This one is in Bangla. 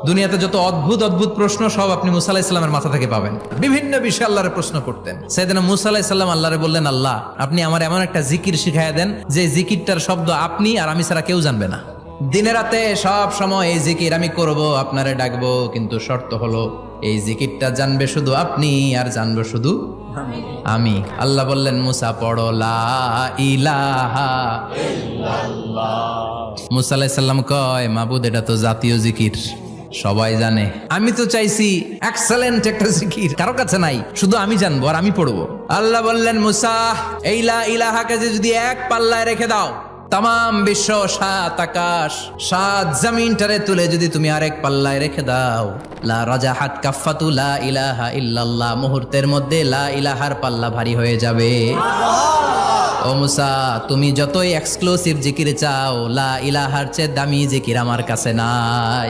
দুনিয়াতে যত অদ্ভুত অদ্ভুত প্রশ্ন সব আপনি মুসা আলাইহিস সালামের মাথা থেকে পাবেন। বিভিন্ন বিষয়ে আল্লাহরে প্রশ্ন করতেন। সাইয়েদনা মুসা আলাইহিস সালাম আল্লাহরে বললেন, আল্লাহ আপনি আমার এমন একটা জিকির শিখাইয়া দেন যে জিকিরটার শব্দ আপনি আর আমি ছাড়া কেউ জানবে না। দিনে রাতে সব সময় এই জিকির আমি করব, আপনারে ডাকবো, কিন্তু শর্ত হলো এই জিকিরটা জানবে শুধু আপনি আর জানবো শুধু আমি। আল্লাহ বললেন, মুসা পড়ো লা ইলাহা ইল্লাল্লাহ। মুসা আলাইহিস সালাম কয়, মাবুদ এটা তো জাতীয় জিকির, সবাই জানে। আমি তো চাইছি এক্সেলেন্ট একটা জিকির, কারো কাছে নাই, শুধু আমি জানবো আর আমি পড়বো। আল্লাহ বললেন, মুসা এই লা ইলাহাকে যদি এক পাল্লায় রেখে দাও, তাম বিশ্ব, 7 আকাশ 7 জমিনটারে তুলে যদি তুমি আরেক পাল্লায় রেখে দাও, লা রাজাহাত কাফাতু লা ইলাহা ইল্লাল্লাহ, মুহূর্তের মধ্যে লা ইলাহার পাল্লা ভারী হয়ে যাবে। ও মুসা, তুমি যতই এক্সক্লুসিভ জিকির চাও, লা ইলাহার চেয়ে দামি জিকির আমার কাছে নাই।